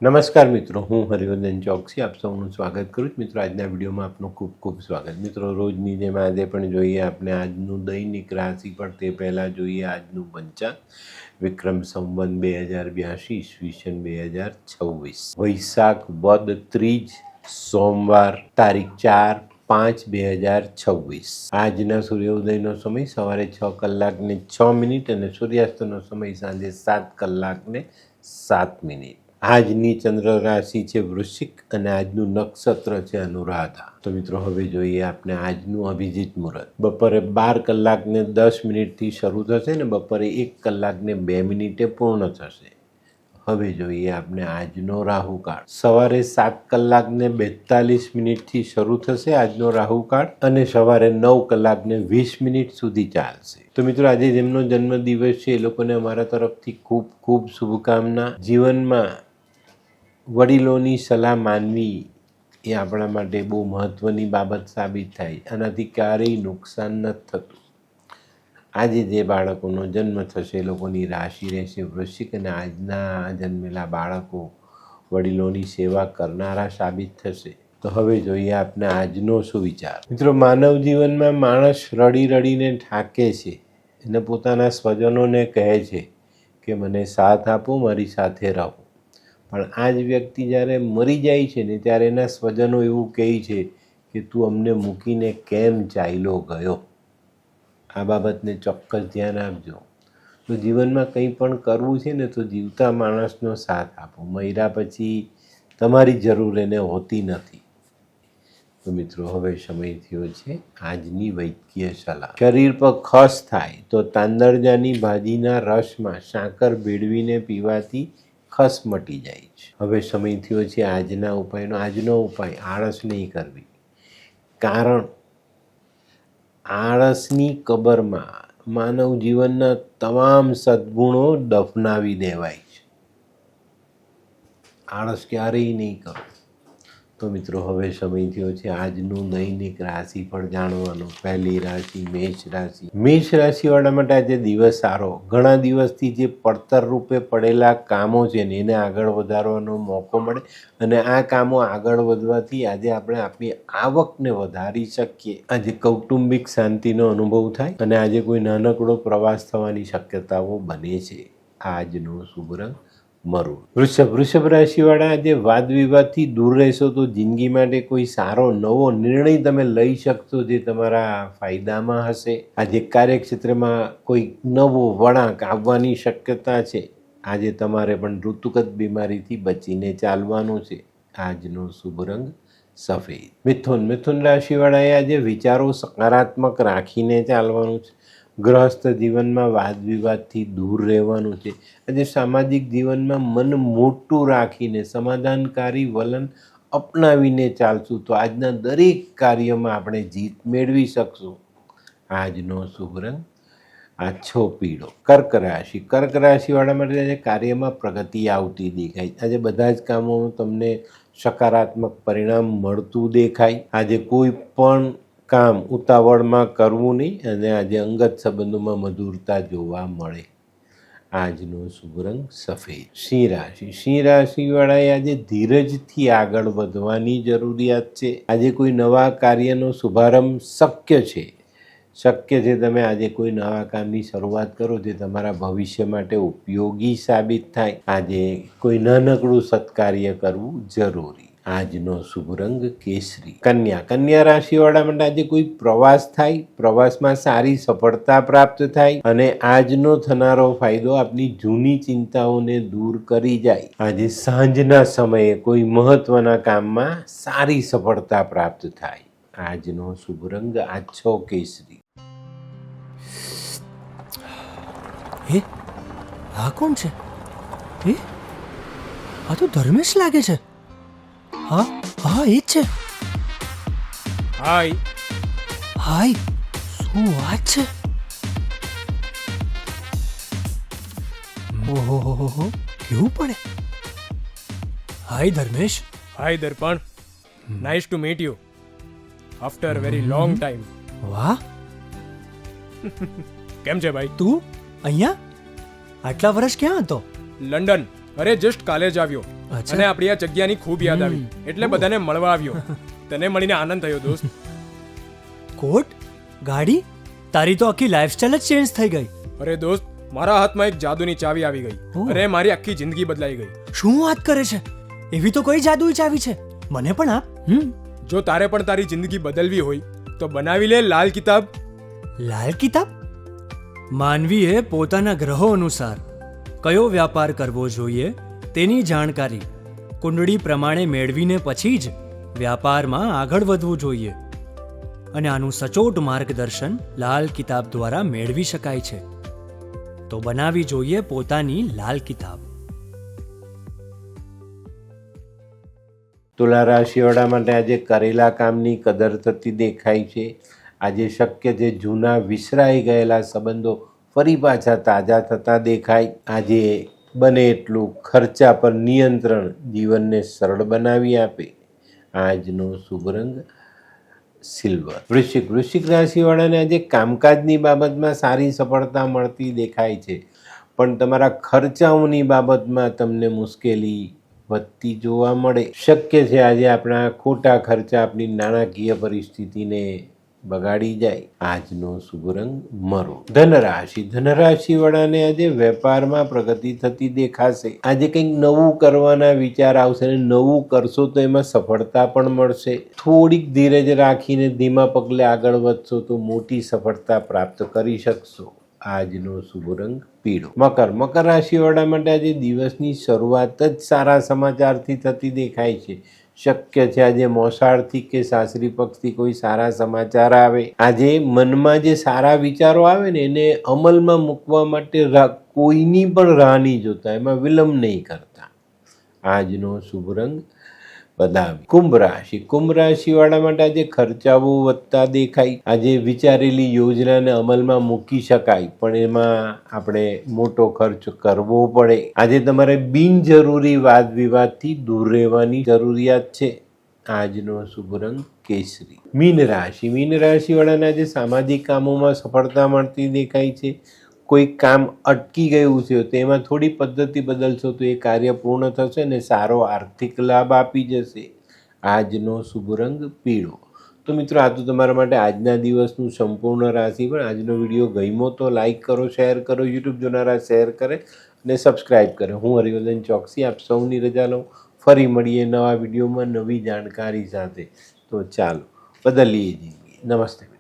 નમસ્કાર મિત્રો, હું હરિવર્ધન ચોકસી આપ સૌનું સ્વાગત કરું છું. મિત્રો, આજના વિડીયોમાં આપનું ખૂબ ખૂબ સ્વાગત. મિત્રો, રોજની જેમ આજે પણ જોઈએ આપણે આજનું દૈનિક રાશિ, પણ તે પહેલાં જોઈએ આજનું પંચાંગ. વિક્રમ સંવત 2082 ઈસવીસન 2026 વૈશાખ વદ ત્રીજ સોમવાર તારીખ 4/5/2026. આજના સૂર્યોદયનો સમય સવારે 6:06 અને સૂર્યાસ્તનો સમય સાંજે 7:07. આજની ચંદ્ર રાશિ છે વૃશ્ચિક અને આજનું નક્ષત્ર છે અનુરાધા. તો મિત્રો, હવે જોઈએ આપણે આજનું અભિજીત મુહૂર્ત. બપોરે 12:10 શરૂ થશે ને બપોરે 1:02 પૂર્ણ થશે. હવે જોઈએ આપણે આજનો રાહુકાળ. સવારે 7:42 શરૂ થશે આજનો રાહુકાળ અને સવારે 9:20 સુધી ચાલશે. તો મિત્રો, આજે જેમનો જન્મદિવસ છે એ લોકોને અમારા તરફથી ખૂબ ખૂબ શુભકામના. જીવનમાં વડીલોની સલાહ માનવી એ આપણા માટે બહુ મહત્ત્વની બાબત સાબિત થાય. આનાથી ક્યારેય નુકસાન નથી થતું. આજે જે બાળકોનો જન્મ થશે એ લોકોની રાશિ રહેશે વૃશ્ચિક અને આજના જન્મેલા બાળકો વડીલોની સેવા કરનારા સાબિત થશે. તો હવે જોઈએ આપણે આજનો સુવિચાર. મિત્રો, માનવ જીવનમાં માણસ રડી રડીને થાકે છે અને પોતાના સ્વજનોને કહે છે કે મને સાથ આપો, મારી સાથે રહો. પણ આ જ વ્યક્તિ જ્યારે મરી જાય છે ને ત્યારે એના સ્વજનો એવું કહે છે કે તું અમને મૂકીને કેમ ચાલ્યો ગયો. આ બાબતને ચોક્કસ ધ્યાન આપજો. તો જીવનમાં કંઈ પણ કરવું છે ને તો જીવતા માણસનો સાથ આપો. મર્યા પછી તમારી જરૂર એને હોતી નથી. તો મિત્રો, હવે સમય થયો છે આજની વૈદ્યકીય સલાહ. શરીર પર ખસ થાય તો તાંદળજાની ભાજીના રસમાં સાકર ભેળવીને પીવાથી ખસ મટી જાય છે. હવે સમય થયો છે આજના ઉપાયનો. આજનો ઉપાય આળસ નહીં કરવી, કારણ આળસની કબરમાં માનવ જીવનના તમામ સદ્ગુણો દફનાવી દેવાય છે. આળસ ક્યારેય નહીં કરો. તો મિત્રો, હવે સમય થયો છે આજનું દૈનિક રાશિફળ જાણવાનું. પહેલી રાશિ મેષ રાશિ. મેષ રાશિવાળા માટે આજે દિવસ સારો. ઘણા દિવસથી જે પડતર રૂપે પડેલા કામો છે ને એને આગળ વધારવાનો મોકો મળે અને આ કામો આગળ વધવાથી આજે આપણે આપણી આવકને વધારી શકીએ. આજે કૌટુંબિક શાંતિનો અનુભવ થાય અને આજે કોઈ નાનકડો પ્રવાસ થવાની શક્યતાઓ બને છે. આજનો શુભ રંગ મરૂન. વૃષભ રાશિવાળા આજે વાદ વિવાદથી દૂર રહેશો તો જિંદગી માટે કોઈ સારો નવો નિર્ણય તમે લઈ શકશો જે તમારા ફાયદામાં હશે. આજે કાર્યક્ષેત્રમાં કોઈ નવો વળાંક આવવાની શક્યતા છે. આજે તમારે પણ ઋતુગત બીમારીથી બચીને ચાલવાનું છે. આજનો શુભ રંગ સફેદ. મિથુન રાશિવાળાએ આજે વિચારો સકારાત્મક રાખીને ચાલવાનું છે. ગૃહસ્થ જીવનમાં વાદ વિવાદથી દૂર રહેવાનું છે. આજે સામાજિક જીવનમાં મન મોટું રાખીને સમાધાનકારી વલણ અપનાવીને ચાલશું તો આજના દરેક કાર્યમાં આપણે જીત મેળવી શકશું. આજનો શુભ રંગ આછો પીળો. કર્ક રાશિવાળા માટે આજે કાર્યમાં પ્રગતિ આવતી દેખાય. આજે બધા જ કામોમાં તમને સકારાત્મક પરિણામ મળતું દેખાય. આજે કોઈ પણ કામ ઉતાવળમાં કરવું નહીં અને આજે અંગત સંબંધોમાં મધુરતા જોવા મળે. આજનો શુભ રંગ સફેદ. સિંહ રાશિવાળાએ આજે ધીરજથી આગળ વધવાની જરૂરિયાત છે. આજે કોઈ નવા કાર્યનો શુભારંભ શક્ય છે તમે આજે કોઈ નવા કામની શરૂઆત કરો જે તમારા ભવિષ્ય માટે ઉપયોગી સાબિત થાય. આજે કોઈ નાનકડું સત્કાર્ય કરવું જરૂરી. આજનો શુભ રંગ કેસરી. કન્યા રાશિવાળા માટે આજે કોઈ પ્રવાસ થાય, પ્રવાસમાં સારી સફળતા પ્રાપ્ત થાય અને આજનો થનારો ફાયદો આપની જૂની ચિંતાઓને દૂર કરી જાય. આજે સાંજના સમયે કોઈ મહત્વના કામમાં સારી સફળતા પ્રાપ્ત થાય. આજનો શુભ રંગ આછો કેસરી. હે, આ કોણ છે? હે, આ તો ધર્મેશ લાગે છે. હા, એ જ છે. હાય, શું વાત છે? ઓહો, કેવું પડે? Hi Dharmesh. Hi Darpan, nice to meet you after very long time. વાહ, કેમ છે ભાઈ? તું અહીંયા આટલા વર્ષ ક્યાં હતો? લંડન. અરે જસ્ટ કાલે જ આવ્યો. અચ્છા. અને આપણી આ જગ્યાની ખૂબ યાદ આવી એટલે બધાને મળવા આવ્યો. તને મળીને આનંદ થયો દોસ્ત. કોટ, ગાડી, તારી તો આખી લાઈફસ્ટાઈલ જ ચેન્જ થઈ ગઈ. અરે દોસ્ત, મારા હાથમાં એક જાદુની ચાવી આવી ગઈ ઓહ. અને મારી આખી જિંદગી બદલાઈ ગઈ. શું વાત કરે છે? એવી તો કઈ જાદુઈ ચાવી છે? મને પણ આપ. જો તારે પણ તારી જિંદગી બદલવી હોય તો બનાવી લે લાલ કિતાબ. લાલ કિતાબ? માનવીએ પોતાના ગ્રહો અનુસાર કયો વ્યાપાર કરવો જોઈએ તેની જાણકારી કુંડળી પ્રમાણે મેળવીને પછી જ વ્યાપારમાં આગળ વધવું જોઈએ. અને આનું સચોટ માર્ગદર્શન લાલ કિતાબ દ્વારા મેળવી શકાય છે. તો બનાવી જોઈએ પોતાની લાલ કિતાબ. તુલા રાશિવાળા માટે આજે કરેલા કામની કદર થતી દેખાય છે. આજે શક્ય છે જૂના વિસરાઈ ગયેલા સંબંધો ફરી પાછા તાજા થતા દેખાય. આજે બને એટલું ખર્ચા પર નિયંત્રણ જીવનને સરળ બનાવી આપે. આજનો શુભ રંગ સિલ્વર. વૃશ્ચિક રાશિવાળાને આજે કામકાજની બાબતમાં સારી સફળતા મળતી દેખાય છે, પણ તમારા ખર્ચાઓની બાબતમાં તમને મુશ્કેલી વધતી જોવા મળે. શક્ય છે આજે આપણા ખોટા ખર્ચા આપણી નાણાકીય પરિસ્થિતિને બગાડી જાય. આજનો શુભ રંગ મરૂન. ધનરાશિવાળાને આજે વેપારમાં પ્રગતિ થતી દેખાશે. આજે કંઈક નવું કરવાના વિચાર આવશે અને નવું કરશો તો એમાં સફળતા પણ મળશે. થોડીક ધીરજ રાખીને ધીમા પગલે આગળ વધશો તો મોટી સફળતા પ્રાપ્ત કરી શકશો. આજનો શુભ રંગ પીળો. મકર રાશિવાળા માટે આજે દિવસની શરૂઆત જ સારા સમાચારથી થતી દેખાય છે. શક્ય છે આજે મોસાળથી કે સાસરી પક્ષથી કોઈ સારા સમાચાર આવે. આજે મનમાં જે સારા વિચારો આવે ને એને અમલમાં મૂકવા માટે કોઈની પણ રાહ નહીં જોતા, એમાં વિલંબ નહીં કરતા. આજનો શુભ રંગ બદામી. કુંભ રાશિવાળા માટે આજે ખર્ચાઓ વધતા દેખાય. આજે વિચારેલી યોજનાને અમલમાં મૂકી શકાય, પણ એમાં આપણે મોટો ખર્ચ કરવો પડે. આજે તમારે બિનજરૂરી વાદ વિવાદથી દૂર રહેવાની જરૂરિયાત છે. આજનો શુભ રંગ કેસરી. મીન રાશિવાળાને આજે સામાજિક કામોમાં સફળતા મળતી દેખાય છે. કોઈ કામ અટકી ગયું છે તો એમાં થોડી પદ્ધતિ બદલશો તો એ કાર્ય પૂર્ણ થશે ને સારો આર્થિક લાભ આપી જશે. આજનો શુભ રંગ પીળો. તો મિત્રો, આ તો તમારા માટે આજના દિવસનું સંપૂર્ણ રાશિ. પણ આજનો વિડીયો ગમ્યો તો લાઈક કરો, શેર કરો, યુટ્યુબ જોનારા શેર કરે અને સબસ્ક્રાઈબ કરે. હું હરિવર્ધન ચોકસી આપ સૌની રજા લઉં. ફરી મળીએ નવા વિડીયોમાં નવી જાણકારી સાથે. તો ચાલો બદલીએ જિંદગી. નમસ્તે.